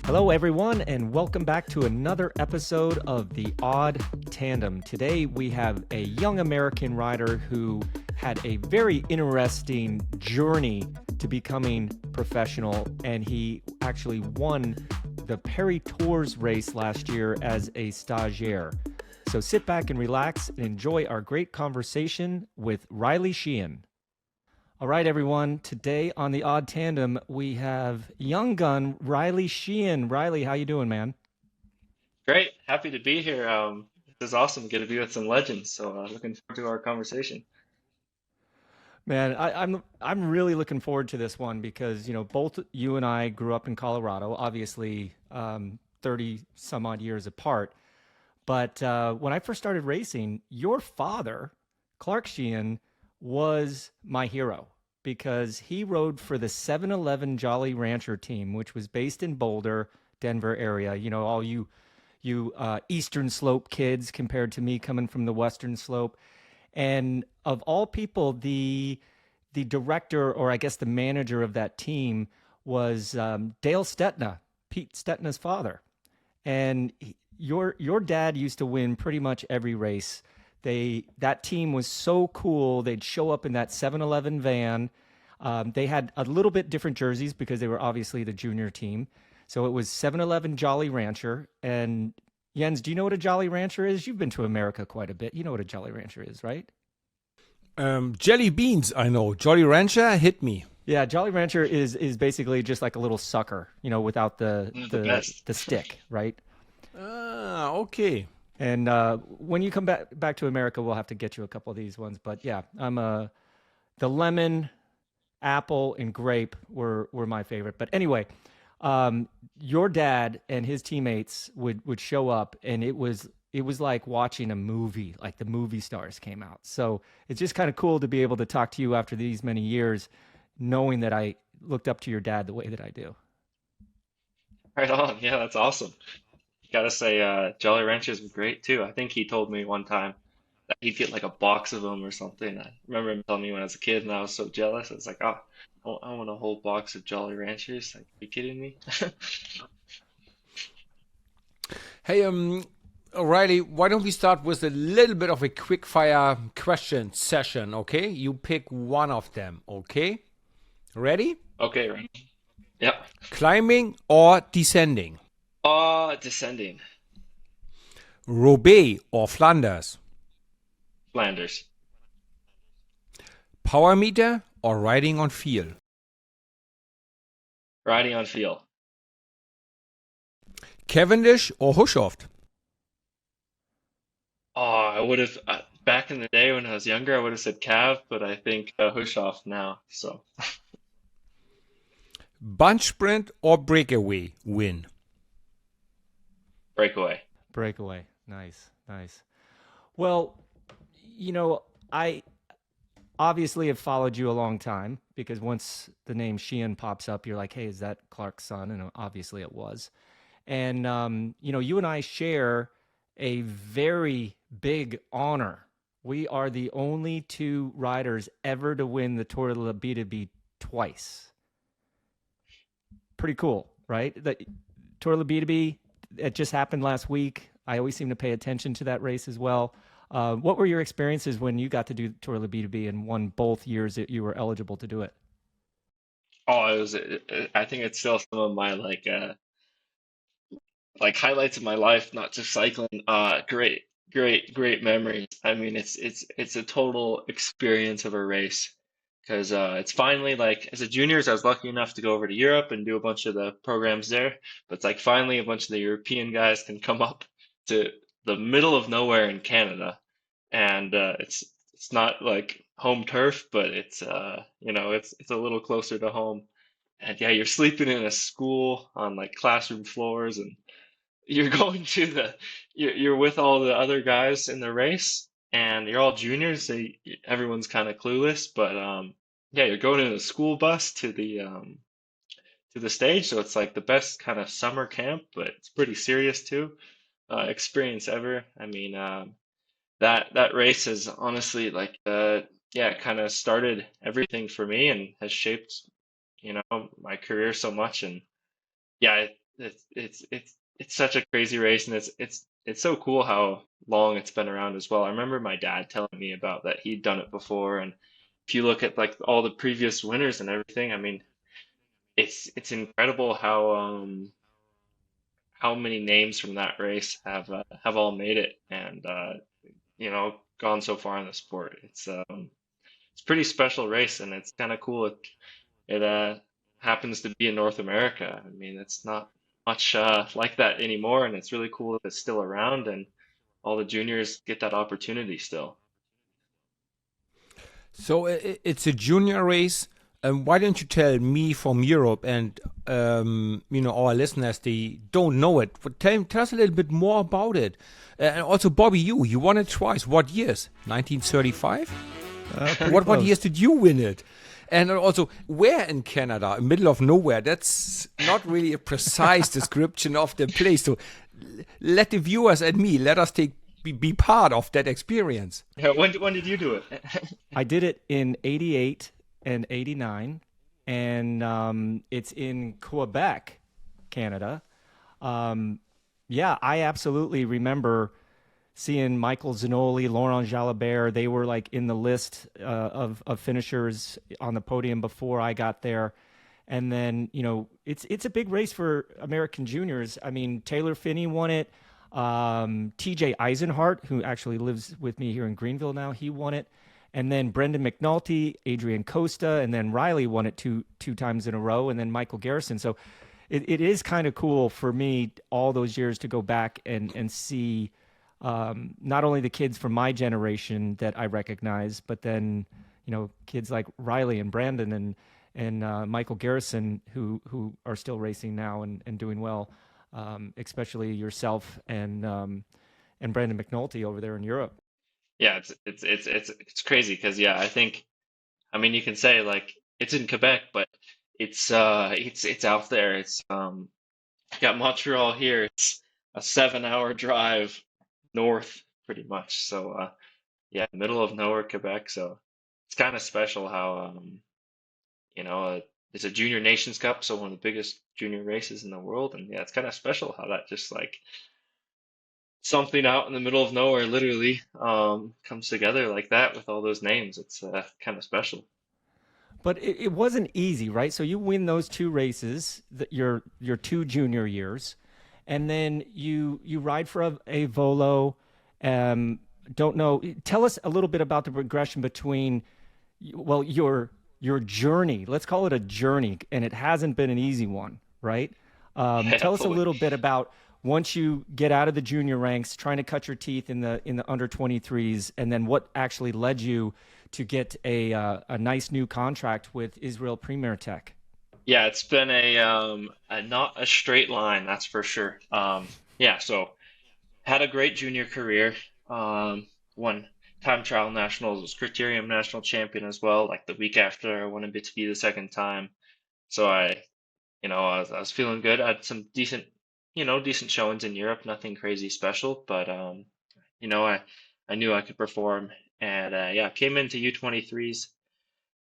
Hello, everyone, and welcome back to another episode of The Odd Tandem. Today, we have a young American rider who had a very interesting journey to becoming professional, and he actually won the Paris Tours race last year as a stagiaire. So sit back and relax and enjoy our great conversation with Riley Sheehan. All right, everyone. Today on The Odd Tandem, we have young gun Riley Sheehan. Riley, how you doing, man? Great, happy to be here. This is awesome. Get to be with some legends. So looking forward to our conversation. Man, I'm really looking forward to this one because both you and I grew up in Colorado, obviously 30 some odd years apart. But when I first started racing, your father, Clark Sheehan, was my hero because he rode for the 7-Eleven Jolly Rancher team, which was based in Boulder, Denver area. You know, all you Eastern Slope kids compared to me coming from the Western Slope. And of all people, the director, or I guess the manager of that team, was Dale Stetna, Pete Stetna's father. And your dad used to win pretty much every race. That team was so cool. They'd show up in that 7-Eleven van. They had a little bit different jerseys because they were obviously the junior team. So it was 7-Eleven Jolly Rancher. And Jens, do you know what a Jolly Rancher is? You've been to America quite a bit. You know what a Jolly Rancher is, right? Jelly beans, I know. Jolly Rancher, hit me. Yeah, Jolly Rancher is basically just like a little sucker, without the The the best. the stick, right? Ah, okay. And when you come back to America, we'll have to get you a couple of these ones. But yeah, the lemon, apple, and grape were my favorite. But anyway, your dad and his teammates would show up, and it was like watching a movie, like the movie stars came out. So it's just kind of cool to be able to talk to you after these many years, knowing that I looked up to your dad the way that I do. Right on. Yeah, that's awesome. Gotta say, Jolly Ranchers were great too. I think he told me one time that he'd get like a box of them or something. I remember him telling me when I was a kid, and I was so jealous. I was like, oh, I want a whole box of Jolly Ranchers. Like, are you kidding me? Hey, O'Reilly, why don't we start with a little bit of a quick fire question session, okay? You pick one of them, okay? Ready? Okay, right. Yep. Climbing or descending? Descending. Roubaix or Flanders? Flanders. Power meter or riding on feel? Riding on field. Cavendish or Hushovd? Oh, I would have back in the day when I was younger, I would have said Cav, but I think Hushoff now. So Bunch sprint or breakaway win? breakaway. Breakaway. Nice, nice. Well, I obviously have followed you a long time because once the name Sheehan pops up, you're like, hey, is that Clark's son? And obviously it was. And, you and I share a very big honor. We are the only two riders ever to win the Tour de la B2B twice. Pretty cool, right? The Tour de la B2B, it just happened last week. I always seem to pay attention to that race as well. What were your experiences when you got to do Tour de la B2B and won both years that you were eligible to do it? Oh, it was. I think it's still some of my like highlights of my life, not just cycling. Great memories. I mean, it's a total experience of a race because it's finally like as a juniors, I was lucky enough to go over to Europe and do a bunch of the programs there. But it's like finally a bunch of the European guys can come up to the middle of nowhere in Canada, and it's not like home turf, but it's it's a little closer to home. And yeah, you're sleeping in a school on like classroom floors, and you're going to you're with all the other guys in the race, and you're all juniors, so everyone's kind of clueless. But yeah, you're going in a school bus to the stage, so it's like the best kind of summer camp, but it's pretty serious too. Experience ever. I mean, that race has honestly yeah, kind of started everything for me and has shaped my career so much. And yeah, it's such a crazy race, and it's so cool how long it's been around as well. I remember my dad telling me about that he'd done it before, and if you look at like all the previous winners and everything, I mean, it's incredible how many names from that race have all made it and gone so far in the sport. It's a pretty special race, and it's kind of cool. It happens to be in North America. I mean, it's not much like that anymore, and it's really cool that it's still around and all the juniors get that opportunity still. So it's a junior race. Why don't you tell me from Europe and our listeners, they don't know it. But tell us a little bit more about it. And also, Bobby, you won it twice. What years? 1935? What close. years did you win it? And also, where in Canada? Middle of nowhere. That's not really a precise description of the place. So let the viewers and me, let us be part of that experience. Yeah, when did you do it? I did it in 88 and 89, and it's in Quebec, Canada. Yeah, I absolutely remember seeing Michael Zanoli, Laurent Jalabert. They were like in the list of finishers on the podium before I got there. And then, it's a big race for American juniors. I mean, Taylor Phinney won it. TJ Eisenhart, who actually lives with me here in Greenville now, he won it. And then Brendan McNulty, Adrian Costa, and then Riley won it two times in a row, and then Michael Garrison. So it is kind of cool for me all those years to go back and see not only the kids from my generation that I recognize, but then kids like Riley and Brandon and Michael Garrison who are still racing now and doing well, especially yourself and Brandon McNulty over there in Europe. Yeah, it's crazy because yeah, I mean you can say like it's in Quebec, but it's out there. It's got Montreal here. It's a 7-hour drive north pretty much. So yeah, middle of nowhere, Quebec. So it's kind of special how you know uh, it's a Junior Nations Cup, so one of the biggest junior races in the world, and yeah, it's kind of special how that just like something out in the middle of nowhere literally comes together like that with all those names. It's kind of special. But it wasn't easy, right? So you win those two races, your two junior years, and then you ride for a Volo. Don't know. Tell us a little bit about the progression between, well, your journey. Let's call it a journey, and it hasn't been an easy one, right? Yeah, Tell us a fully. little bit about once you get out of the junior ranks, trying to cut your teeth in the under 23s, and then what actually led you to get a nice new contract with Israel Premier Tech. Yeah, it's been a not a straight line, that's for sure. Yeah, so had a great junior career. Won time trial nationals, was criterium national champion as well. Like the week after, I wanted it to be the second time. So I was feeling good. I had some decent showings in Europe, nothing crazy special, but I knew I could perform, and yeah, came into U23s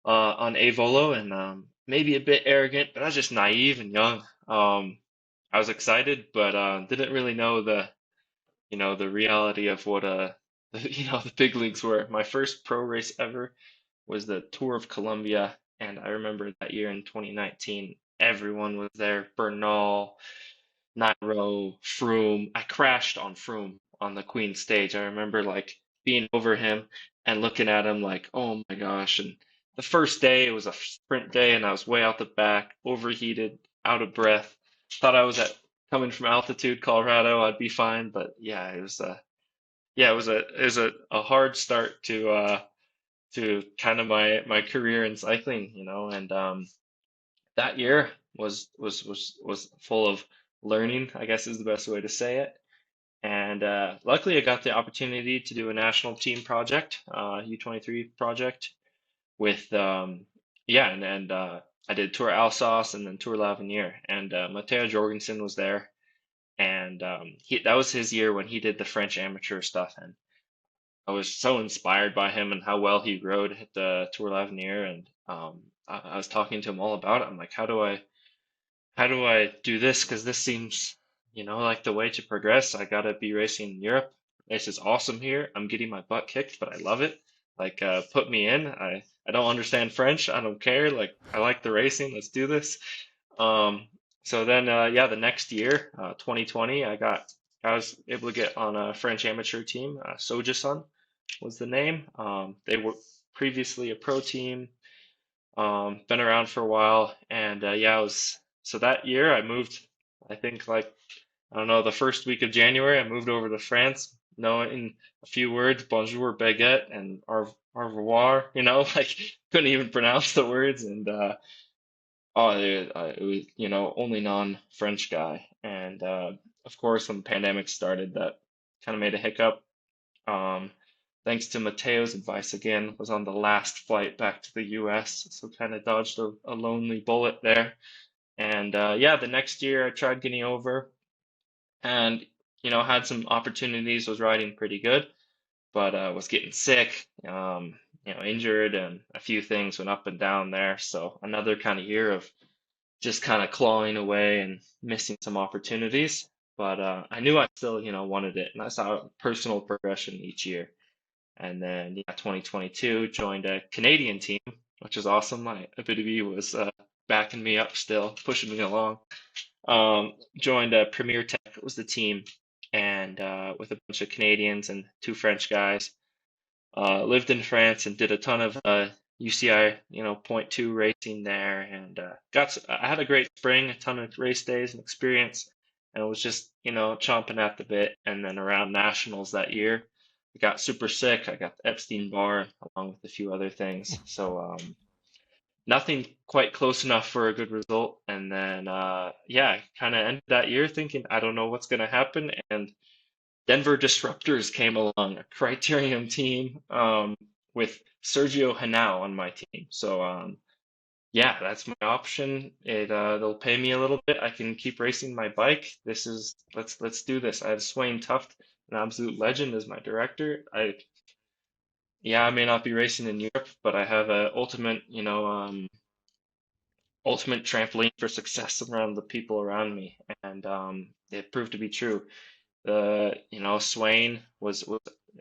on A Volo, and maybe a bit arrogant, but I was just naive and young. I was excited, but didn't really know the reality of what the big leagues were. My first pro race ever was the Tour of Colombia, and I remember that year in 2019, everyone was there. Bernal, Nairo, Froome. I crashed on Froome on the Queen stage. I remember like being over him and looking at him like, oh my gosh. And the first day, it was a sprint day, and I was way out the back, overheated, out of breath. Thought I was at coming from altitude, Colorado, I'd be fine. But yeah, it was a hard start to kind of my career in cycling, and that year was full of learning, I guess is the best way to say it. And luckily, I got the opportunity to do a national team project, U23 project with yeah, and I did Tour Alsace and then Tour l'Avenir, and Matteo Jorgensen was there, and that was his year when he did the French amateur stuff, and I was so inspired by him and how well he rode at the Tour l'Avenir, and I was talking to him all about it. I'm like, how do I do this? Because this seems, like the way to progress. I gotta be racing in Europe. This is awesome here. I'm getting my butt kicked, but I love it. Like, put me in. I don't understand French. I don't care. Like, I like the racing. Let's do this. Um, so then, yeah, the next year, 2020, I was able to get on a French amateur team. Sojasun was the name. They were previously a pro team. Been around for a while, and yeah, so that year I moved. I think like I don't know, the first week of January, I moved over to France, knowing a few words, bonjour, baguette, and au revoir. Like couldn't even pronounce the words, and it was only non-French guy, and of course when the pandemic started, that kind of made a hiccup. Um, Thanks to Mateo's advice again, was on the last flight back to the US, so kind of dodged a lonely bullet there. And yeah, the next year I tried getting over and had some opportunities, was riding pretty good, but was getting sick, injured, and a few things went up and down there. So another kind of year of just kind of clawing away and missing some opportunities. But I knew I still, wanted it, and I saw personal progression each year. And then, yeah, 2022 joined a Canadian team, which is awesome. My Abitibi was backing me up still, pushing me along. Joined Premier Tech was the team, and with a bunch of Canadians and two French guys. Lived in France and did a ton of UCI, point two racing there, and I had a great spring, a ton of race days and experience, and it was just chomping at the bit. And then around nationals that year, I got super sick. I got the Epstein-Barr along with a few other things, so nothing quite close enough for a good result. And then yeah, kind of ended that year thinking I don't know what's going to happen, and Denver Disruptors came along, a criterium team with Sergio Henao on my team. So yeah, that's my option. They'll pay me a little bit. I can keep racing my bike. Let's do this. I have Swain Tuft, an absolute legend, as my director. I may not be racing in Europe, but I have a ultimate trampoline for success around the people around me, and it proved to be true. Swain was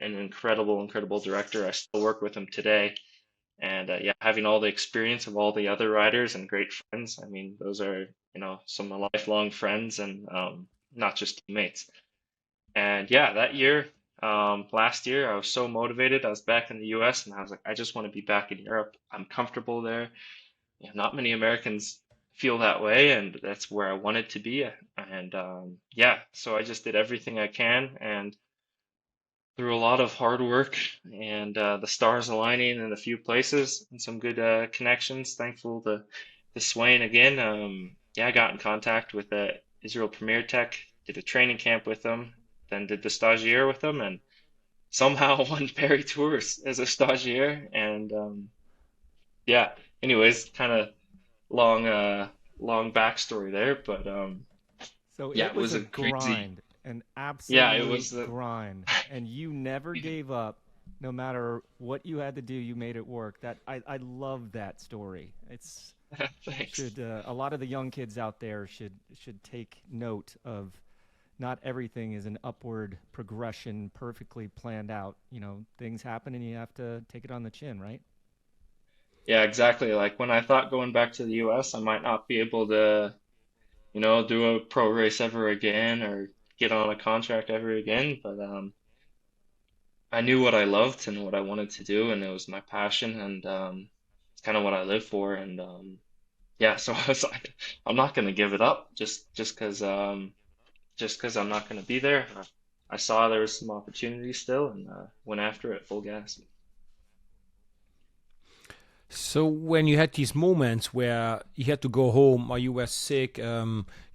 an incredible director. I still work with him today. And yeah, having all the experience of all the other riders and great friends. I mean, those are, some lifelong friends and not just teammates. And yeah, that year, last year, I was so motivated. I was back in the US and I was like, I just want to be back in Europe. I'm comfortable there. Not many Americans feel that way, and that's where I wanted to be. And yeah, so I just did everything I can, and through a lot of hard work and the stars aligning in a few places and some good connections, thankful to Swain again. Yeah, I got in contact with Israel Premier Tech, did a training camp with them, then did the stagiaire with them, and somehow won Paris Tours as a stagiaire. And yeah, anyways, kind of long long backstory there, but So yeah, it it was was a a crazy. grind, an Yeah, it absolute was the. grind, and you never gave up. No matter what you had to do, you made it work. I love that story. It's Thanks. should a lot of the young kids out there should take note of not everything is an upward progression perfectly planned out. Things happen and you have to take it on the chin, right? Yeah, exactly. Like when I thought going back to the US, I might not be able to, do a pro race ever again or get on a contract ever again. But I knew what I loved and what I wanted to do, and it was my passion, and it's kind of what I live for. And yeah, so I was like, I'm not gonna give it up just because I'm not gonna be there. I saw there was some opportunity still, and went after it full gas. So when you had these moments where you had to go home or you were sick,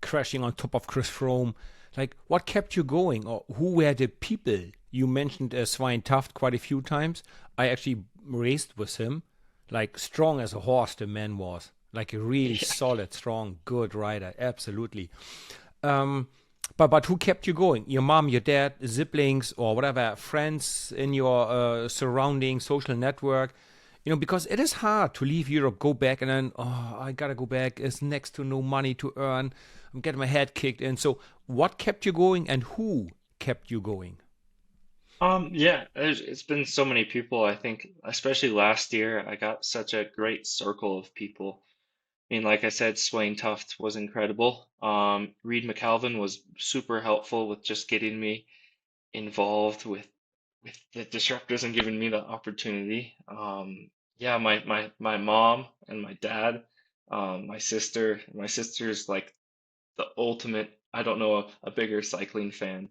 crashing on top of Chris Froome, like what kept you going, or who were the people? You mentioned Svein Tuft quite a few times. I actually raced with him, like strong as a horse. The man was like a really Yeah. solid, strong, good rider. Absolutely. Um, but who kept you going? Your mom, your dad, siblings, or whatever, friends in your surrounding social network. Because it is hard to leave Europe, go back, and then, oh, I gotta go back. It's next to no money to earn. I'm getting my head kicked in. So, what kept you going, and who kept you going? Yeah, it's been so many people. I think, especially last year, I got such a great circle of people. I mean, like I said, Swain Tuft was incredible. Reed McAlvin was super helpful with just getting me involved with the disruptors and giving me the opportunity. Yeah, my mom and my dad, my sister. My sister's like the ultimate, I don't know, a bigger cycling fan.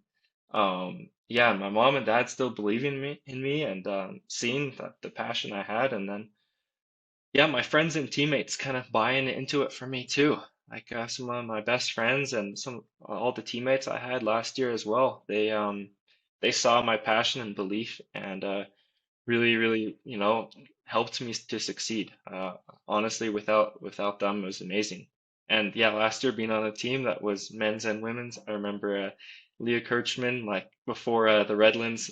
Yeah, my mom and dad still believe in me and seeing the passion I had, and then yeah, my friends and teammates kind of buying into it for me too. Like some of my best friends and some all the teammates I had last year as well. They saw my passion and belief and really, really, helped me to succeed. Honestly, without them, it was amazing. And yeah, last year being on a team that was men's and women's, I remember Leah Kirchman, like before the Redlands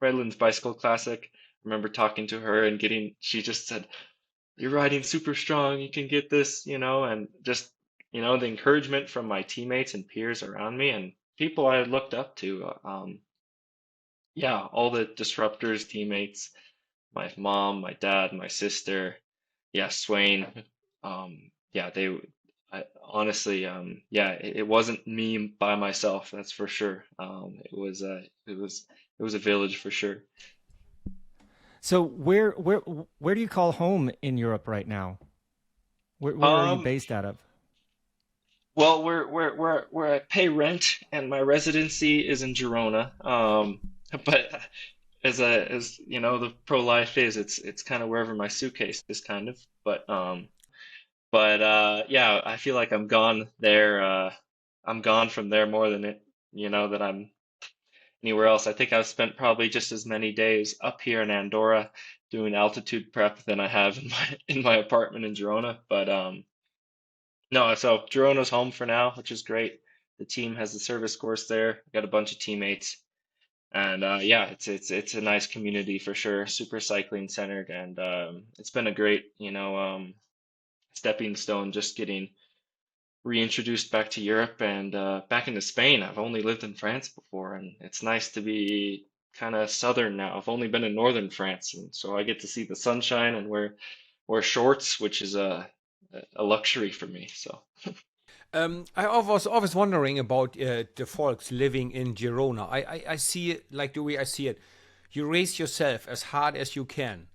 Bicycle Classic. I remember talking to her and she just said, "You're riding super strong. You can get this," and just, the encouragement from my teammates and peers around me and people I looked up to. Yeah, all the disruptors, teammates, my mom, my dad, my sister, yeah, Swain. Yeah, honestly, yeah, it wasn't me by myself, that's for sure. It was a village for sure. So where do you call home in Europe right now? Where are you Um, based out of? well, where I pay rent and my residency is in Girona. But as the pro life is, it's kind of wherever my suitcase is kind of. But yeah, I feel like I'm gone there. I'm gone from there more than that I'm anywhere else. I think I've spent probably just as many days up here in Andorra doing altitude prep than I have in my apartment in Girona. But no, so Girona's home for now, which is great. The team has the service course there. Got a bunch of teammates. And yeah, it's a nice community for sure. Super cycling centered, and it's been a great, stepping stone just getting reintroduced back to Europe and back into Spain. I've only lived in France before, and it's nice to be kind of southern now. I've only been in northern France, and so I get to see the sunshine and wear shorts, which is a luxury for me. So I was always wondering about the folks living in Girona. I see it like the way I see it. You race yourself as hard as you can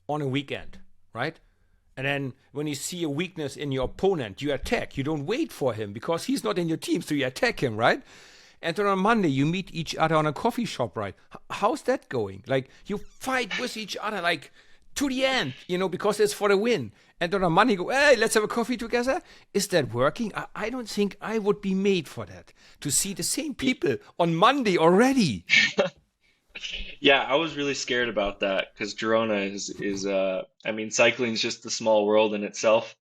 on a weekend, right? And then when you see a weakness in your opponent, you attack. You don't wait for him because he's not in your team, so you attack him, right? And then on Monday, you meet each other on a coffee shop, right? How's that going? Like, you fight with each other, like, to the end, because it's for the win. And then on Monday, go, hey, let's have a coffee together. Is that working? I don't think I would be made for that. To see the same people on Monday already. yeah, I was really scared about that because Girona is I mean, cycling's just a small world in itself.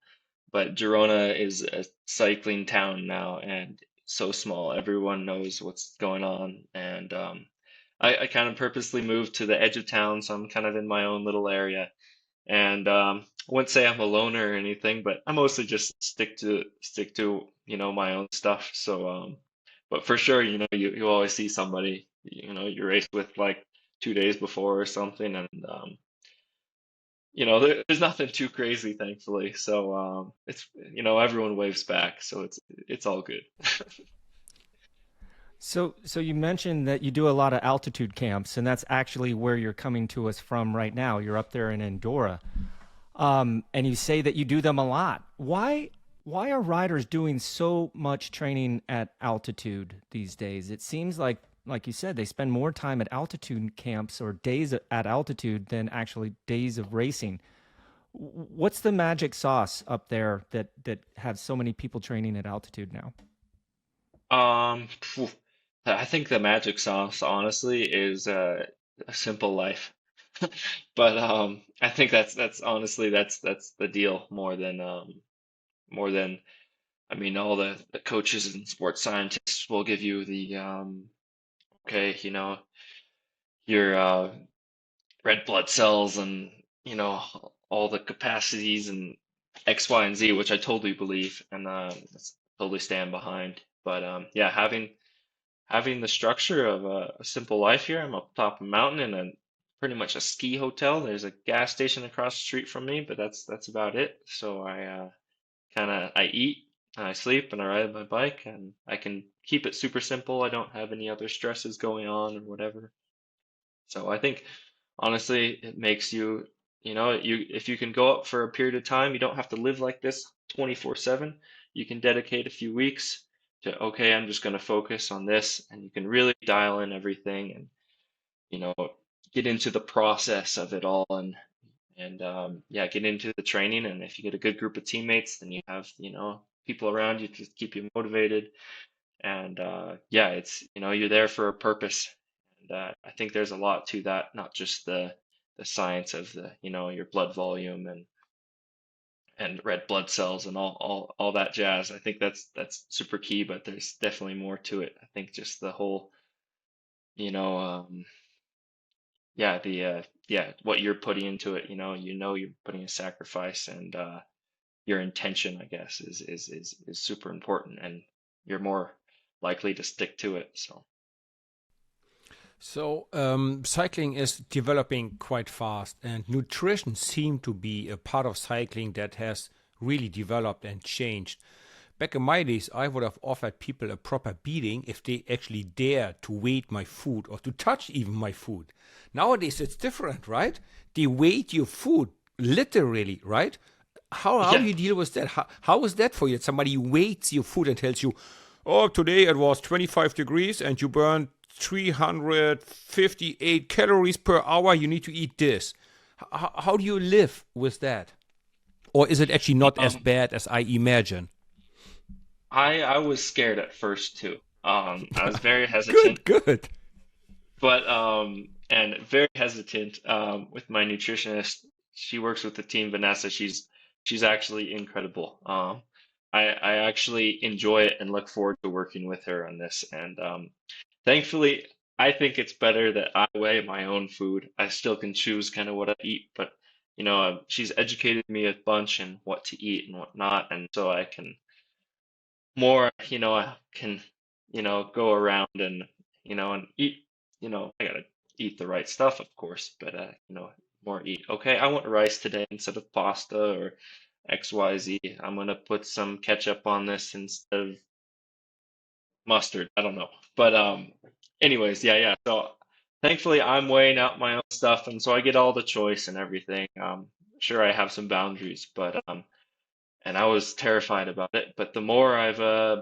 But Girona is a cycling town now and so small. Everyone knows what's going on. And I kind of purposely moved to the edge of town, so I'm kind of in my own little area. And I wouldn't say I'm a loner or anything, but I mostly just stick to my own stuff. So but for sure, you always see somebody, you race with like 2 days before or something, and there's nothing too crazy, thankfully. So it's everyone waves back, so it's all good. So you mentioned that you do a lot of altitude camps, and that's actually where you're coming to us from right now. You're up there in Andorra, and you say that you do them a lot. Why are riders doing so much training at altitude these days? It seems like you said, they spend more time at altitude camps or days at altitude than actually days of racing. What's the magic sauce up there that have so many people training at altitude now? Phew. I think the magic sauce, honestly, is a simple life. But I think that's honestly that's the deal more than I mean all the coaches and sports scientists will give you the okay, your red blood cells and you know all the capacities and X, Y, and Z, which I totally believe and totally stand behind. But yeah, having the structure of a simple life here. I'm up top of a mountain in a pretty much a ski hotel. There's a gas station across the street from me, but that's about it. So I eat, and I sleep, and I ride my bike, and I can keep it super simple. I don't have any other stresses going on or whatever. So I think honestly, it makes you, you if you can go up for a period of time, you don't have to live like this 24/7. You can dedicate a few weeks to, okay, I'm just going to focus on this, and you can really dial in everything and, you know, get into the process of it all and yeah, get into the training. And if you get a good group of teammates, then you have, people around you to keep you motivated. And yeah, it's, you're there for a purpose. And I think there's a lot to that, not just the science of the, your blood volume and red blood cells and all that jazz. I think that's super key, but there's definitely more to it. I think just the whole, you know, yeah, yeah, what you're putting into it, you're putting a sacrifice and your intention, I guess, is super important, and you're more likely to stick to it. So cycling is developing quite fast, and nutrition seemed to be a part of cycling that has really developed and changed. Back in my days, I would have offered people a proper beating if they actually dared to weight my food or to touch even my food. Nowadays, it's different, right? They weight your food, literally, right? How do Yeah. you deal with that? How is that for you? That somebody weights your food and tells you, oh, today it was 25 degrees and you burned 358 calories per hour. You need to eat this. How do you live with that? Or is it actually not as Um, bad as I imagine? I was scared at first too. I was very hesitant, Good, good. but and very hesitant with my nutritionist. She works with the team, Vanessa. She's actually incredible. I actually enjoy it and look forward to working with her on this. And thankfully, I think it's better that I weigh my own food. I still can choose kind of what I eat, but she's educated me a bunch in what to eat and what not, and so I can more, I can, go around and eat, I gotta eat the right stuff, of course, but more eat. Okay, I want rice today instead of pasta or XYZ. I'm gonna put some ketchup on this instead of mustard. I don't know. But anyways, yeah. So thankfully I'm weighing out my own stuff, and so I get all the choice and everything. Sure, I have some boundaries, but and I was terrified about it. But the more I've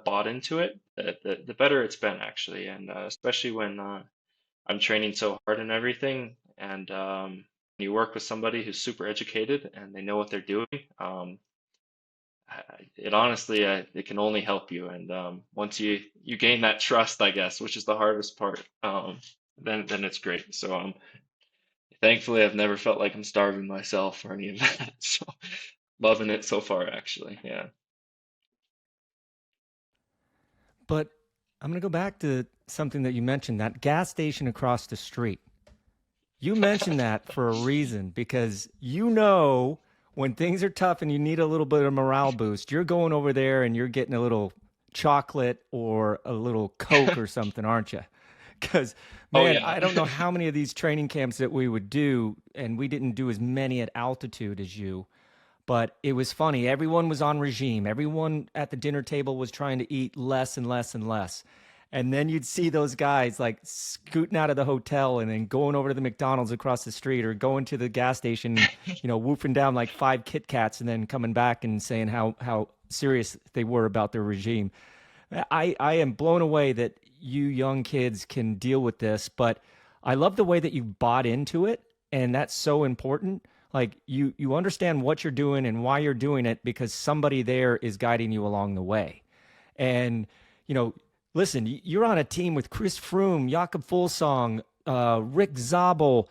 bought into it, the better it's been actually, and especially when I'm training so hard and everything, and you work with somebody who's super educated and they know what they're doing. It honestly, it can only help you. And once you gain that trust, I guess, which is the hardest part, then it's great. So thankfully, I've never felt like I'm starving myself or any of that. So loving it so far, actually. Yeah. But I'm going to go back to something that you mentioned, that gas station across the street. You mentioned that for a reason because when things are tough and you need a little bit of morale boost, you're going over there and you're getting a little chocolate or a little Coke or something, aren't you? Because, Oh man, yeah. I don't know how many of these training camps that we would do, and we didn't do as many at altitude as you, but it was funny. Everyone was on regime. Everyone at the dinner table was trying to eat less and less and less. And then you'd see those guys like scooting out of the hotel and then going over to the McDonald's across the street or going to the gas station, woofing down like 5 Kit Kats and then coming back and saying how serious they were about their regime. I am blown away that you young kids can deal with this, but I love the way that you bought into it, and that's so important. Like you understand what you're doing and why you're doing it because somebody there is guiding you along the way. And listen, you're on a team with Chris Froome, Jakob Fuglsang, Rick Zabel,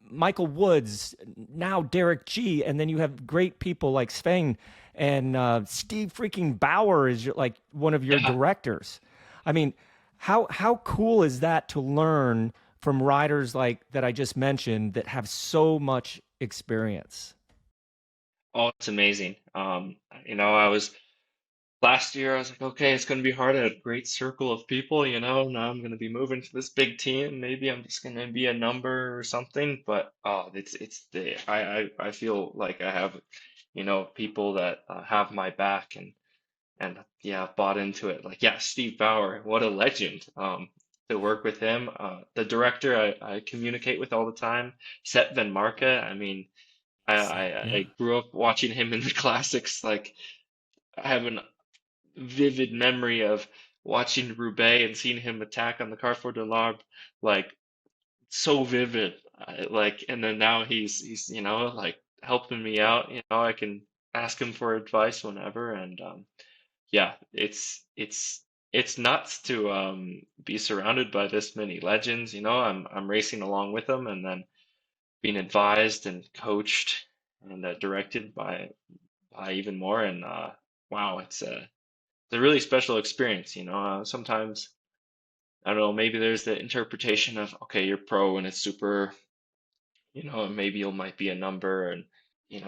Michael Woods, now Derek G, and then you have great people like Sven and Steve freaking Bauer is like one of your Yeah. directors. I mean, how cool is that to learn from riders like that I just mentioned that have so much experience? Oh, it's amazing. I was last year, I was like, okay, it's going to be hard. I had a great circle of people, now I'm going to be moving to this big team. Maybe I'm just going to be a number or something. But I feel like I have, people that have my back and yeah, bought into it. Like, yeah, Steve Bauer, what a legend. To work with him, the director I communicate with all the time, Seth Van Marke. I mean, Yeah. I grew up watching him in the classics. Like, I have an vivid memory of watching Roubaix and seeing him attack on the Carrefour de l'Arbre, like so vivid. And then now he's like helping me out. I can ask him for advice whenever, and yeah, it's nuts to be surrounded by this many legends. I'm racing along with them, and then being advised and coached and directed by even more. And wow, it's a really special experience. Sometimes I don't know, maybe there's the interpretation of, okay, you're pro and it's super, maybe you might be a number, and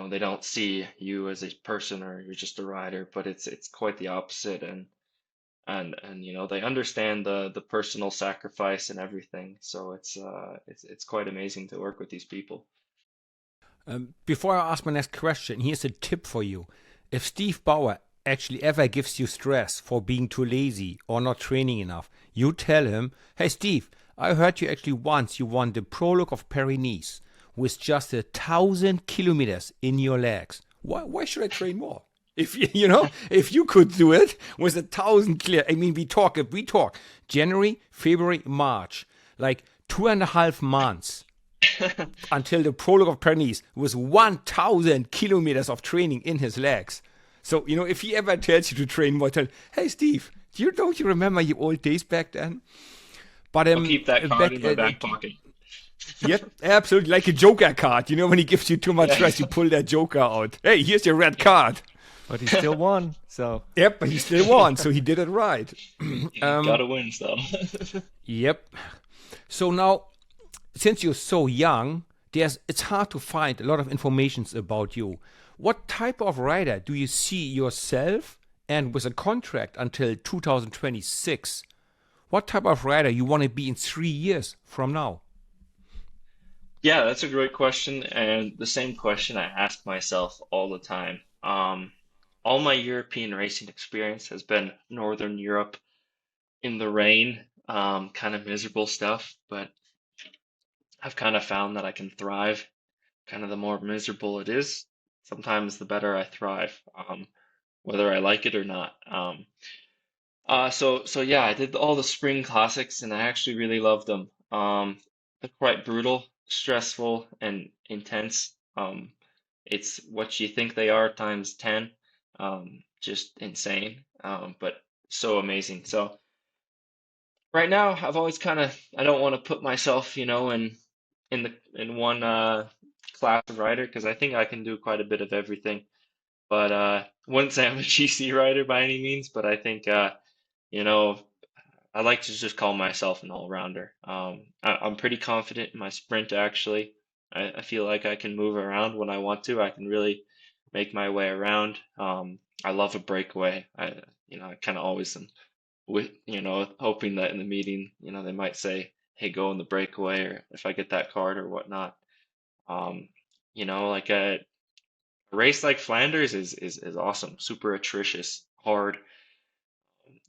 they don't see you as a person, or you're just a rider, but it's quite the opposite. And they understand the personal sacrifice and everything. So it's quite amazing to work with these people. Before I ask my next question, here's a tip for you. If Steve Bauer actually ever gives you stress for being too lazy or not training enough, you tell him, hey Steve, I heard you actually once you won the prologue of Paris-Nice with just 1,000 kilometers in your legs. Why should I train more? If if you could do it with 1,000 clear, I mean, if we talk January, February, March, like 2.5 months until the prologue of Paris with 1,000 kilometers of training in his legs. So, if he ever tells you to train more, tell, hey, Steve, don't you remember your old days back then? But I'll keep that card in my back pocket. Yep, absolutely, like a Joker card. When he gives you too much stress, you pull that Joker out. Hey, here's your red card. But he still won. So Yep, but he still won, so he did it right. Gotta win, though. Yep. So now, since you're so young, it's hard to find a lot of information about you. What type of rider do you see yourself, and with a contract until 2026, what type of rider you want to be in 3 years from now? Yeah, that's a great question, and the same question I ask myself all the time. All my European racing experience has been Northern Europe in the rain, kind of miserable stuff, but I've kind of found that I can thrive. Kind of the more miserable it is, sometimes the better I thrive, whether I like it or not. So yeah, I did all the spring classics, and I actually really loved them. They're quite brutal, stressful, and intense. It's what you think they are times 10. Just insane, but so amazing. So right now, I've always I don't want to put myself, in one class of rider, because I think I can do quite a bit of everything. But wouldn't say I'm a GC rider by any means, but I think you know, I like to just call myself an all-rounder. I'm pretty confident in my sprint, actually. I feel like I can move around when I want to. I can really make my way around. I love a breakaway. I kind of always am hoping that in the meeting, they might say, hey, go in the breakaway, or if I get that card or whatnot. Like a race like Flanders is awesome, super atrocious, hard.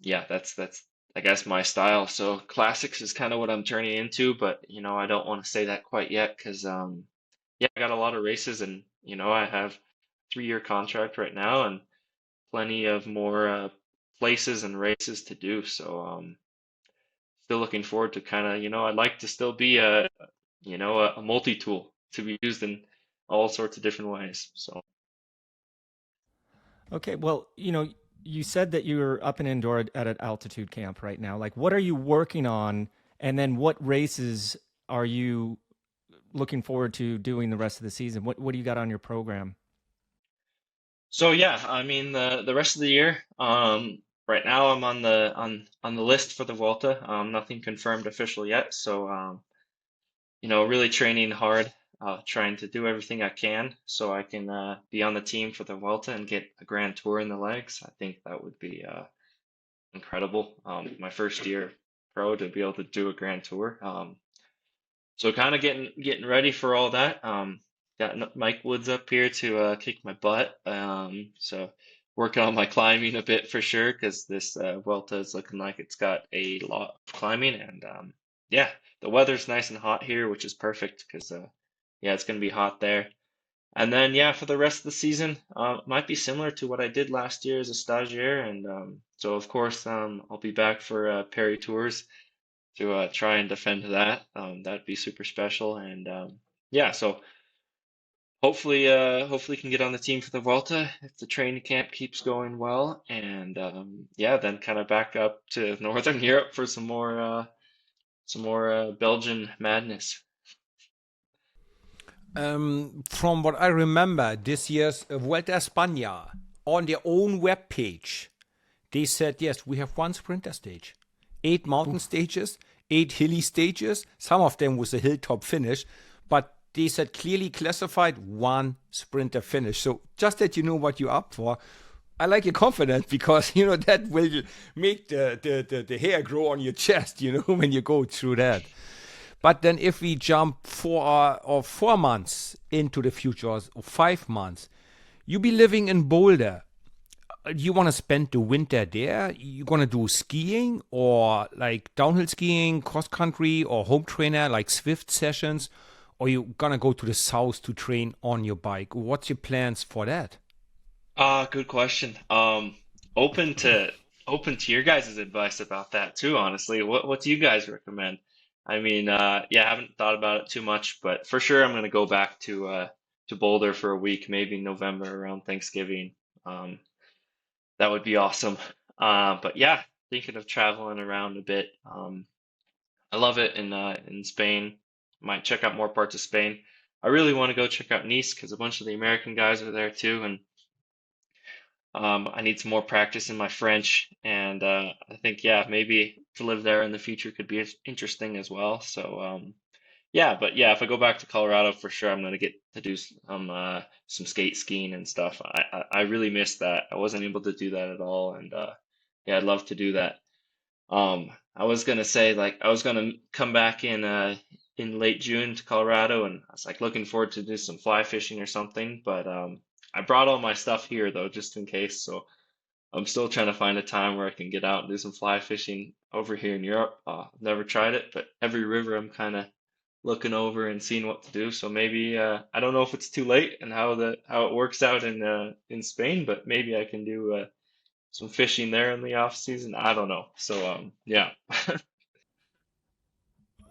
Yeah, that's I guess my style. So classics is kind of what I'm turning into, but I don't want to say that quite yet, because yeah, I got a lot of races, and I have 3-year contract right now, and plenty of more places and races to do. So still looking forward to kind of, I'd like to still be a multi-tool to be used in all sorts of different ways. So okay, well, you said that you're up in Andorra at an altitude camp right now. Like, what are you working on, and then what races are you looking forward to doing the rest of the season? What do you got on your program? so yeah, I mean the rest of the year, right now I'm on the list for the Vuelta. Nothing confirmed official yet, so really training hard trying to do everything I can so I can be on the team for the Vuelta and get a Grand Tour in the legs. I think that would be incredible. My first year pro to be able to do a Grand Tour. So kind of getting ready for all that. Got Mike Woods up here to kick my butt. So working on my climbing a bit for sure because this Vuelta is looking like it's got a lot of climbing and yeah, the weather's nice and hot here, which is perfect because yeah, it's gonna be hot there. And then yeah, for the rest of the season, might be similar to what I did last year as a stagiaire, and so of course I'll be back for Paris Tours to try and defend that. That'd be super special, and yeah, so hopefully can get on the team for the Vuelta if the training camp keeps going well, and yeah, then kind of back up to Northern Europe for some more Belgian madness. From what I remember, this year's Vuelta a España, on their own webpage, they said, yes, we have one sprinter stage, 8 mountain stages, 8 hilly stages, some of them with a hilltop finish, but they said clearly classified 1 sprinter finish. So just that you know what you're up for. I like your confidence because, you know, that will make the hair grow on your chest, you know, when you go through that. But then if we jump 4 months into the future, or 5 months, you be living in Boulder. You want to spend the winter there? You going to do skiing or like downhill skiing, cross country or home trainer like Swift sessions? Or you going to go to the south to train on your bike? What's your plans for that? Good question. Open to your guys' advice about that too, honestly. What do you guys recommend? I mean, yeah, I haven't thought about it too much, but for sure I'm gonna go back to Boulder for a week, maybe in November around Thanksgiving. Um, that would be awesome. But yeah, thinking of traveling around a bit. I love it in Spain. Might check out more parts of Spain. I really want to go check out Nice because a bunch of the American guys are there too, and I need some more practice in my French, and I think yeah, maybe to live there in the future could be interesting as well. So yeah, but yeah, if I go back to Colorado for sure, I'm gonna get to do some skate skiing and stuff. I really missed that. I wasn't able to do that at all, and yeah, I'd love to do that. I was gonna say like I was gonna come back in late June to Colorado, and I was like looking forward to do some fly fishing or something, but I brought all my stuff here though, just in case. So I'm still trying to find a time where I can get out and do some fly fishing over here in Europe. I've never tried it, but every river I'm kind of looking over and seeing what to do. So maybe I don't know if it's too late and how it works out in Spain, but maybe I can do some fishing there in the off season. I don't know. So yeah.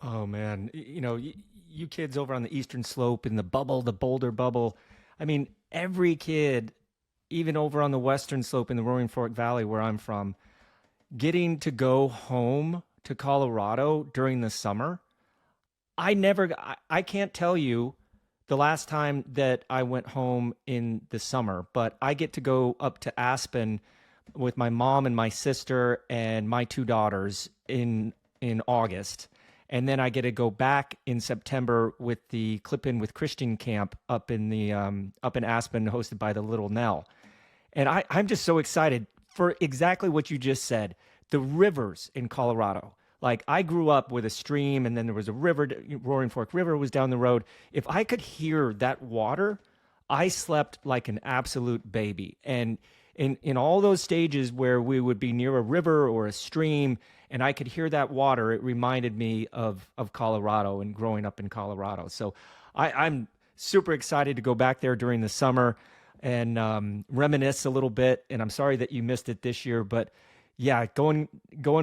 Oh man, you know, you kids over on the Eastern Slope in the bubble, the Boulder bubble. I mean, every kid, even over on the Western Slope in the Roaring Fork Valley where I'm from, getting to go home to Colorado during the summer. I can't tell you the last time that I went home in the summer, but I get to go up to Aspen with my mom and my sister and my 2 daughters in August. And then I get to go back in September with the Clip In with Christian camp up in the up in Aspen, hosted by the Little Nell. And I'm just so excited for exactly what you just said. The rivers in Colorado. Like I grew up with a stream, and then there was a river. Roaring Fork River was down the road. If I could hear that water, I slept like an absolute baby. And in all those stages where we would be near a river or a stream, and I could hear that water, it reminded me of Colorado and growing up in Colorado. So I'm super excited to go back there during the summer and reminisce a little bit. And I'm sorry that you missed it this year, but yeah, going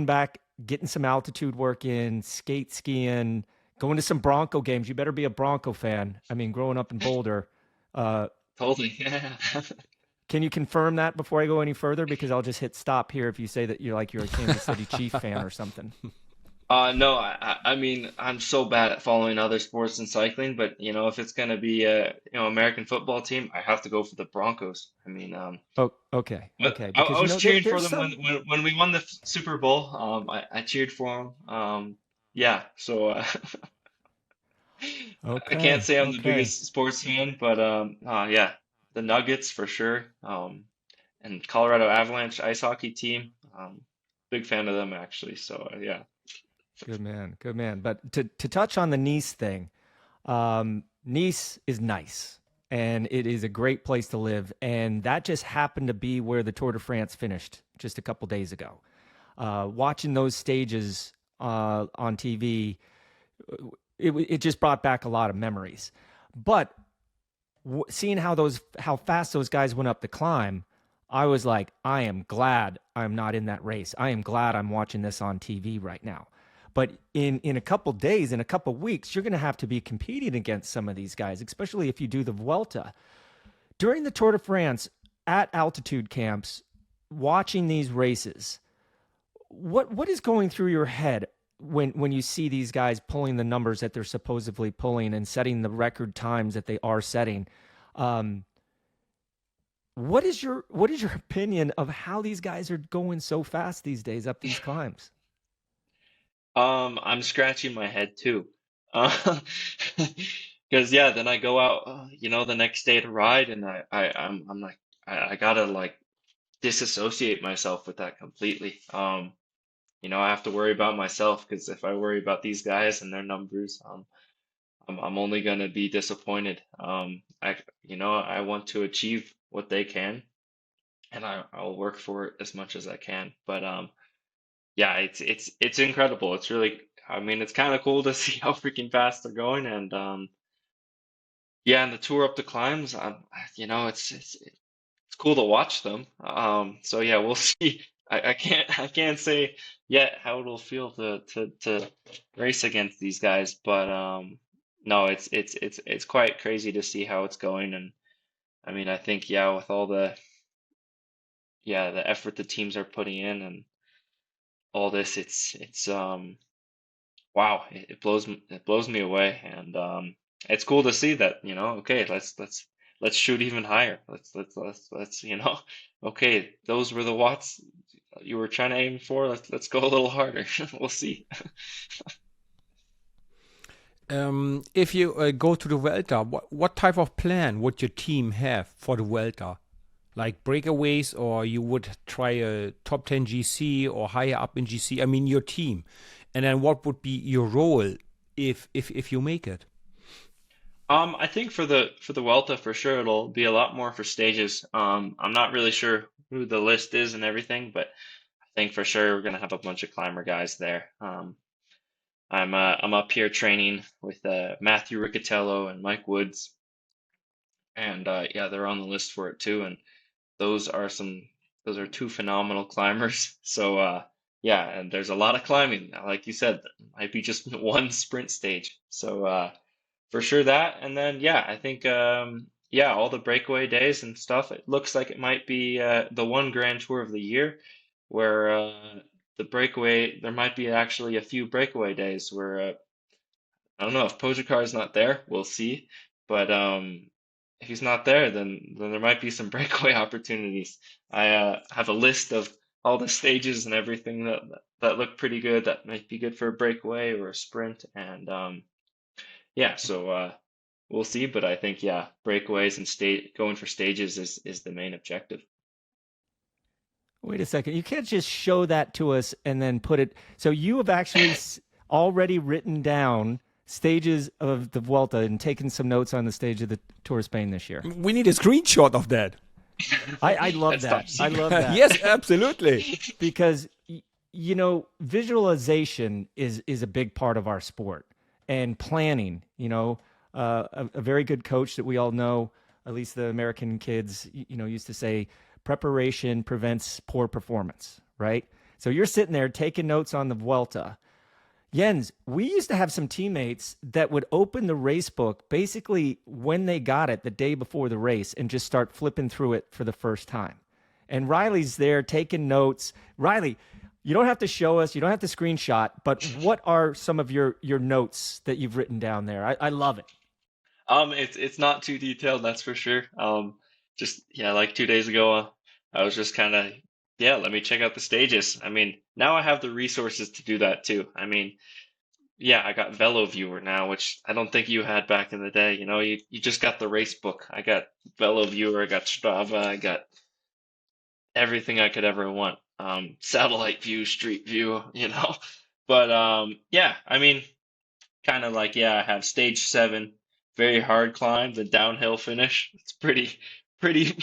back, getting some altitude work in, skiing, going to some Bronco games. You better be a Bronco fan. I mean, growing up in Boulder. Totally. Yeah. Can you confirm that before I go any further? Because I'll just hit stop here if you say that you're a Kansas City Chief fan or something. No, I mean, I'm so bad at following other sports and cycling, but you know, if it's gonna be a American football team, I have to go for the Broncos. I mean, Oh, okay, but okay. I Because was cheering for there's them some. when we won the Super Bowl. I cheered for them. Yeah, so I can't Okay, say I'm the okay. biggest sports fan, but yeah, the Nuggets for sure. And Colorado Avalanche ice hockey team. Big fan of them actually. So yeah. Good man, good man. But to touch on the Nice thing, Nice is nice, and it is a great place to live, and that just happened to be where the Tour de France finished just a couple days ago. Watching those stages on TV, it just brought back a lot of memories. But seeing how fast those guys went up the climb, I was like, I am glad I'm not in that race. I am glad I'm watching this on TV right now. But in a couple days, in a couple weeks, you're going to have to be competing against some of these guys, especially if you do the Vuelta. During the Tour de France at altitude camps, watching these races, what is going through your head when you see these guys pulling the numbers that they're supposedly pulling and setting the record times that they are setting? Um, what is your opinion of how these guys are going so fast these days up these climbs? I'm scratching my head too. Uh, because yeah, then I go out, the next day to ride, and I'm like, I gotta like disassociate myself with that completely. I have to worry about myself because if I worry about these guys and their numbers, I'm only gonna be disappointed. I want to achieve what they can, and I'll work for it as much as I can. But yeah, it's incredible. It's really, I mean, it's kind of cool to see how freaking fast they're going, and yeah, and the tour up the climbs, it's cool to watch them. So yeah, we'll see. I can't say yet how it'll feel to race against these guys, but no, it's quite crazy to see how it's going, and I mean, I think yeah, with all the effort the teams are putting in and all this, it's wow, it blows me away, and it's cool to see that, okay, let's shoot even higher. Let's okay, those were the watts you were trying to aim for. Let's go a little harder. We'll see. If you go to the Vuelta, what type of plan would your team have for the Vuelta? Like breakaways, or you would try a top 10 GC or higher up in GC? I mean, your team. And then what would be your role if you make it? I think for the Vuelta for sure it'll be a lot more for stages. I'm not really sure who the list is and everything, but I think for sure we're gonna have a bunch of climber guys there. I'm up here training with Matthew Riccatello and Mike Woods, and yeah, they're on the list for it too. And those are two phenomenal climbers. So yeah, and there's a lot of climbing. Like you said, might be just one sprint stage. So for sure that, and then yeah, I think yeah, all the breakaway days and stuff. It looks like it might be the one Grand Tour of the year where there might be actually a few breakaway days where I don't know if Pogacar is not there. We'll see. But if he's not there, then there might be some breakaway opportunities. I have a list of all the stages and everything that look pretty good. That might be good for a breakaway or a sprint. And yeah, so we'll see. But I think yeah, breakaways and state going for stages is the main objective. Wait a second. You can't just show that to us and then put it. So you have actually already written down stages of the Vuelta and taken some notes on the stage of the Tour of Spain this year. We need a screenshot of that. I love That's top that. I love secret. that Yes, absolutely. because visualization is a big part of our sport and planning. A very good coach that we all know, at least the American kids, used to say, preparation prevents poor performance, right? So you're sitting there taking notes on the Vuelta. Jens, we used to have some teammates that would open the race book basically when they got it the day before the race and just start flipping through it for the first time. And Riley's there taking notes. Riley, you don't have to show us, you don't have to screenshot, but what are some of your notes that you've written down there? I love it. It's not too detailed, that's for sure. Just yeah, like 2 days ago, I was just kind of yeah, let me check out the stages. I mean, now I have the resources to do that too. I mean, yeah, I got Velo Viewer now, which I don't think you had back in the day. You know, you just got the race book. I got Velo Viewer, I got Strava, I got everything I could ever want. Satellite view, street view, you know. But yeah, I mean, kind of like, yeah, I have stage 7, very hard climb, the downhill finish. It's pretty, pretty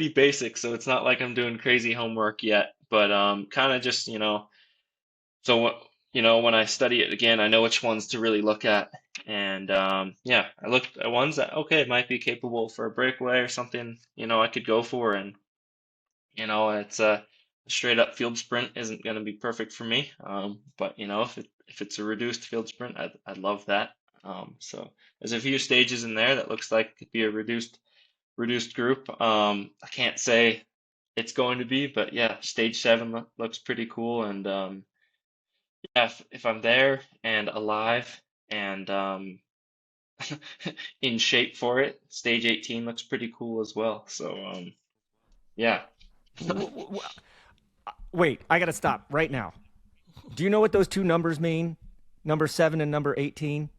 basic. So it's not like I'm doing crazy homework yet, but kind of just, so when I study it again, I know which ones to really look at. And yeah, I looked at ones that, okay, might be capable for a breakaway or something, I could go for. And it's a straight up field sprint isn't going to be perfect for me. But if it's a reduced field sprint, I'd love that. So there's a few stages in there that looks like it could be a reduced group. I can't say it's going to be, but yeah, stage 7 looks pretty cool. And yeah, if I'm there and alive and in shape for it, stage 18 looks pretty cool as well. So yeah. Wait, I got to stop right now. Do you know what those two numbers mean? Number 7 and number 18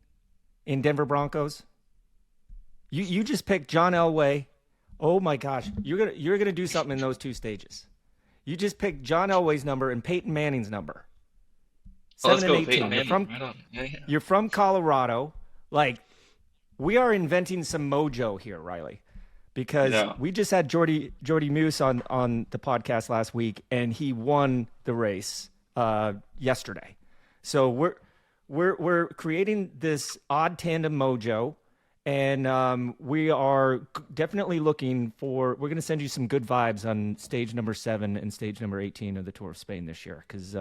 in Denver Broncos? You just picked John Elway. Oh my gosh, you're gonna do something in those two stages. You just picked John Elway's number and Peyton Manning's number. 7 and 18. You're from Colorado. Like, we are inventing some mojo here, Riley, because we just had Jordy Moose on the podcast last week, and he won the race yesterday. So we're creating this odd tandem mojo, and we are definitely looking for. We're going to send you some good vibes on stage number 7 and stage number 18 of the Tour of Spain this year, because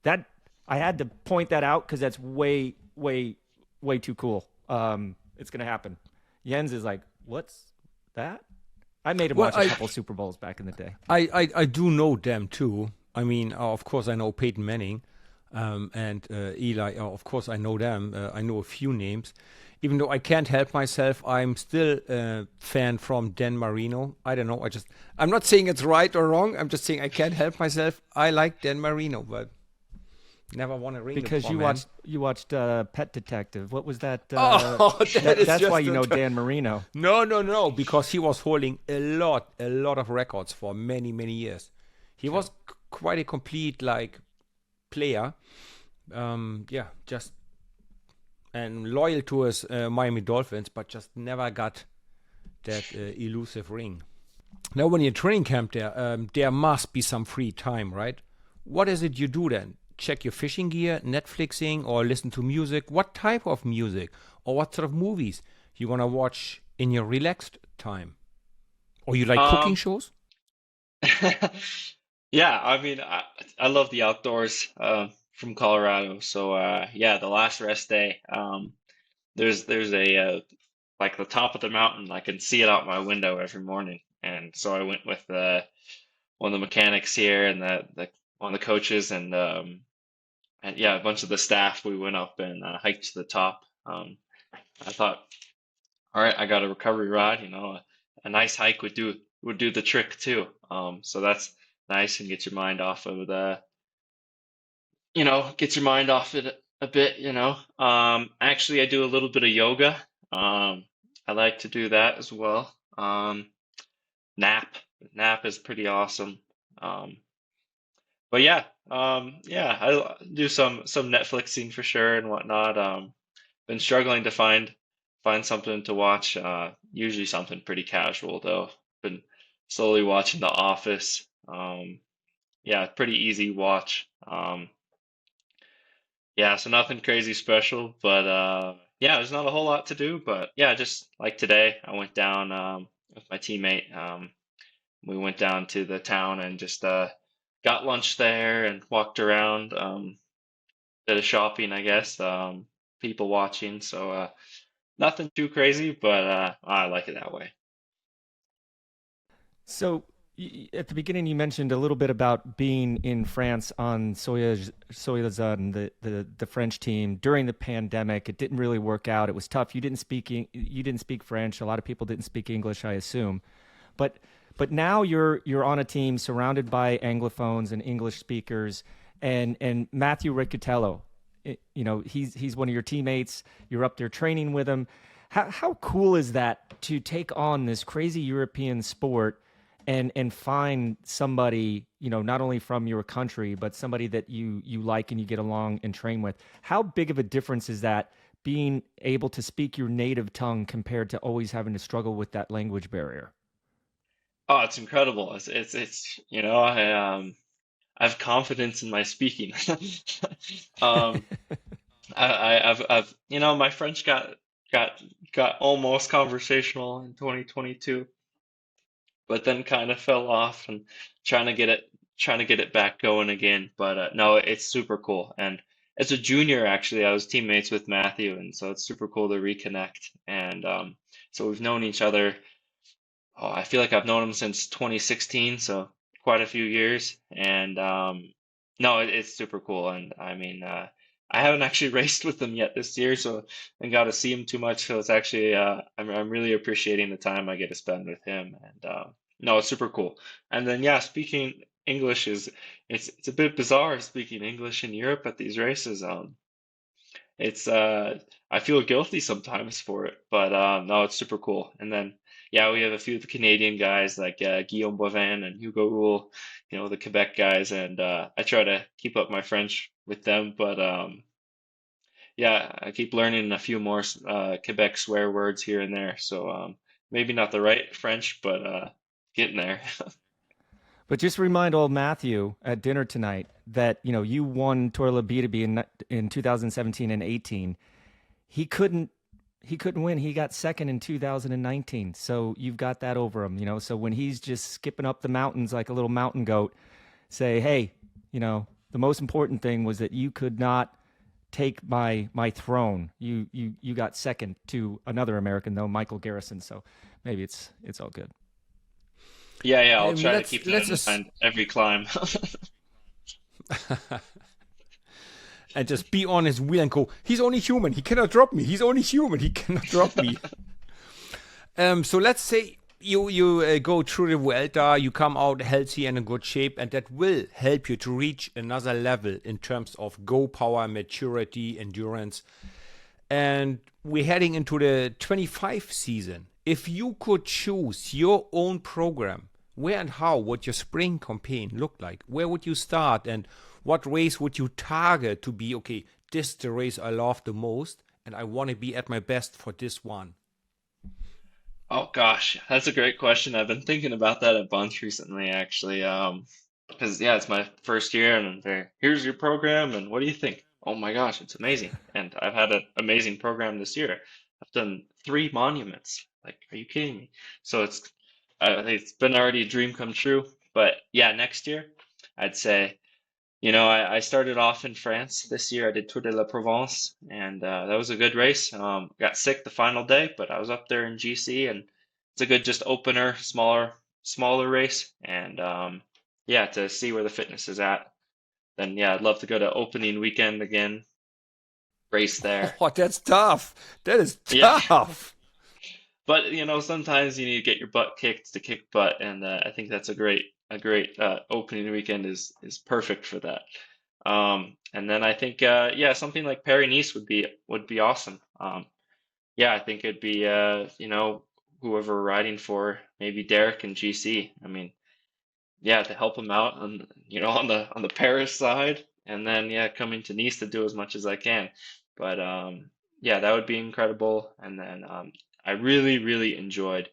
that. I had to point that out because that's way, way, way too cool. It's going to happen. Jens is like, what's that? I made him watch a couple Super Bowls back in the day. I do know them too. I mean, of course, I know Peyton Manning and Eli. Of course, I know them. I know a few names. Even though I can't help myself, I'm still a fan from Dan Marino. I don't know. I'm not saying it's right or wrong. I'm just saying I can't help myself. I like Dan Marino, but never won a ring because before, you watched Pet Detective. What was that? That's why you know Dan Marino. No, because he was holding a lot of records for many years. He was quite a complete player. Just and loyal to his Miami Dolphins, but just never got that elusive ring. Now, when you're training camp there must be some free time, right? What is it you do then? Check your fishing gear, Netflixing, or listen to music? What type of music or what sort of movies you want to watch in your relaxed time? Or you like cooking shows? Yeah, I mean, I love the outdoors from Colorado. So yeah, the last rest day, there's a like the top of the mountain. I can see it out my window every morning, and so I went with one of the mechanics here and one of the coaches and yeah, a bunch of the staff. We went up and hiked to the top. I thought, all right, I got a recovery rod. A nice hike would do the trick too. So that's nice and get your mind off of get your mind off it a bit. Actually, I do a little bit of yoga. I like to do that as well. Nap is pretty awesome. But yeah, I do some Netflixing for sure and whatnot. Been struggling to find something to watch. Usually something pretty casual though. Been slowly watching The Office. Yeah, pretty easy watch. Yeah, so nothing crazy special, but yeah, there's not a whole lot to do. But yeah, just like today, I went down with my teammate. We went down to the town and just got lunch there and walked around, bit of shopping, I guess, people watching. So nothing too crazy, but I like it that way. So at the beginning, you mentioned a little bit about being in France on Soyuz and the French team during the pandemic. It didn't really work out. It was tough. You didn't speak French. A lot of people didn't speak English, I assume. But now you're on a team surrounded by Anglophones and English speakers, and Matthew Riccatello you know, he's one of your teammates. You're up there training with him. How cool is that to take on this crazy European sport and find somebody, you know, not only from your country, but somebody that you like and you get along and train with? How big of a difference is that, being able to speak your native tongue compared to always having to struggle with that language barrier? Oh, it's incredible. It's you know, I have confidence in my speaking. Um, I've you know, my French got got almost conversational in 2022, but then kind of fell off, and trying to get it trying to get it back going again. But no, it's super cool. And as a junior, actually, I was teammates with Matthew, and so it's super cool to reconnect. And so we've known each other. Oh, I feel like I've known him since 2016, so quite a few years. And no, it's super cool. And I mean, I haven't actually raced with him yet this year, so I got to see him too much. So it's actually, I'm really appreciating the time I get to spend with him. And no, it's super cool. And then yeah, speaking English is it's a bit bizarre speaking English in Europe at these races. It's I feel guilty sometimes for it, but no, it's super cool. And then yeah, we have a few of the Canadian guys like Guillaume Boivin and Hugo Rule, you know, the Quebec guys, and I try to keep up my French with them, but yeah, I keep learning a few more Quebec swear words here and there. So maybe not the right French, but getting there. But just remind old Matthew at dinner tonight that, you know, you won Tour La Beatty in 2017 and 18. He couldn't he couldn't win. He got second in 2019. So you've got that over him, you know. So when he's just skipping up the mountains like a little mountain goat, say, "Hey, you know, the most important thing was that you could not take my throne. You got second to another American though, Michael Garrison. So maybe it's all good." Yeah, yeah, I'll try to Let's keep that let's in just mind every climb. and just be on his wheel and go. He's only human. He cannot drop me. He's only human. He cannot drop me. So let's say you go through the Vuelta, you come out healthy and in good shape, and that will help you to reach another level in terms of go power, maturity, endurance. And we're heading into the 25 season. If you could choose your own program, where and how would your spring campaign look like? Where would you start, and what race would you target to be, okay, this is the race I love the most, and I want to be at my best for this one? Oh gosh, that's a great question. I've been thinking about that a bunch recently, actually. Because yeah, it's my first year, and here's your program, and what do you think? Oh my gosh, it's amazing. And I've had an amazing program this year. I've done three monuments. Like, are you kidding me? So it's been already a dream come true. But yeah, next year, I'd say, you know, I started off in France this year. I did Tour de la Provence, and that was a good race. Got sick the final day, but I was up there in GC, and it's a good just opener, smaller race, and yeah, to see where the fitness is at. Then yeah, I'd love to go to opening weekend again, race there. Oh, that's tough. That is Yeah, tough. but you know, sometimes you need to get your butt kicked to kick butt, and I think that's a great opening weekend is perfect for that. And then I think yeah, something like Paris-Nice would be awesome. Yeah, I think it'd be you know, whoever we're riding for, maybe Derek and GC. I mean, yeah, to help him out on, you know, on the Paris side, and then yeah, coming to Nice to do as much as I can. But yeah, that would be incredible. And then I really enjoyed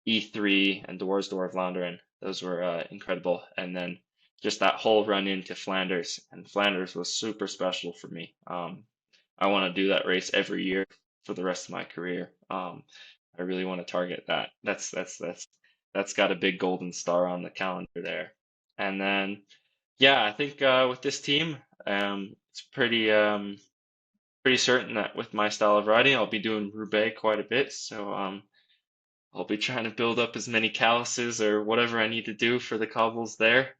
E3 and Dwars door Vlaanderen. Those were incredible. And then just that whole run into Flanders, and Flanders was super special for me. I want to do that race every year for the rest of my career. I really want to target that. That's got a big golden star on the calendar there. And then, yeah, I think with this team, it's pretty certain that with my style of riding, I'll be doing Roubaix quite a bit. So I'll be trying to build up as many calluses or whatever I need to do for the cobbles there.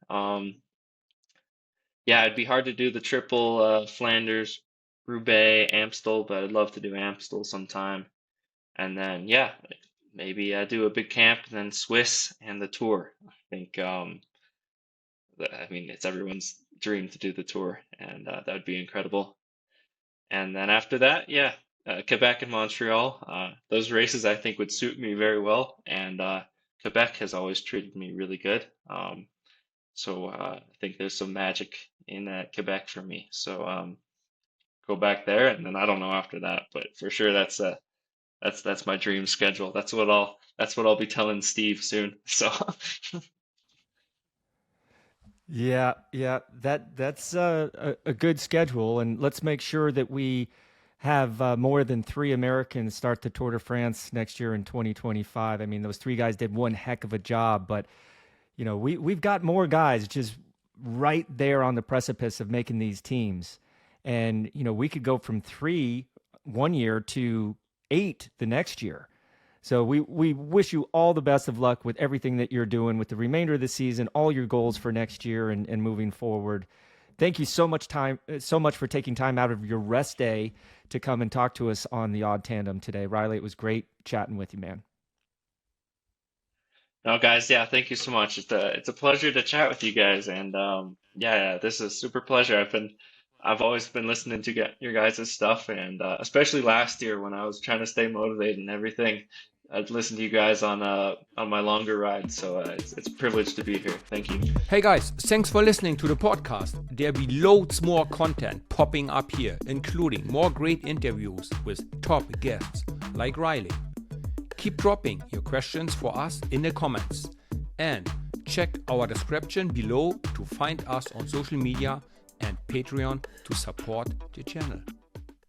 Yeah, it'd be hard to do the triple Flanders, Roubaix, Amstel, but I'd love to do Amstel sometime. And then, yeah, maybe do a big camp, and then Swiss and the Tour. I think, I mean, it's everyone's dream to do the Tour, and that would be incredible. And then after that, yeah, Quebec and Montreal. Those races I think would suit me very well, and Quebec has always treated me really good. So I think there's some magic in Quebec for me. So go back there, and then I don't know after that, but for sure that's my dream schedule. That's what I'll be telling Steve soon. So Yeah, yeah, that's a good schedule, and let's make sure that we have more than three Americans start the Tour de France next year in 2025. I mean, those three guys did one heck of a job, but we've got more guys just right there on the precipice of making these teams, and we could go from three one year to eight the next year. So we wish you all the best of luck with everything that you're doing with the remainder of the season, all your goals for next year and moving forward. Thank you so much for taking time out of your rest day to come and talk to us on the Odd Tandem today. Riley, it was great chatting with you, man. no, guys, yeah, thank you so much. It's a pleasure to chat with you guys, and yeah, this is a super pleasure. I've always been listening to your guys' stuff, and especially last year when I was trying to stay motivated and everything, I'd listen to you guys on my longer rides. So it's a privilege to be here. Thank you. Hey guys, thanks for listening to the podcast. There'll be loads more content popping up here, including more great interviews with top guests like Riley. Keep dropping your questions for us in the comments, and check our description below to find us on social media and Patreon to support the channel.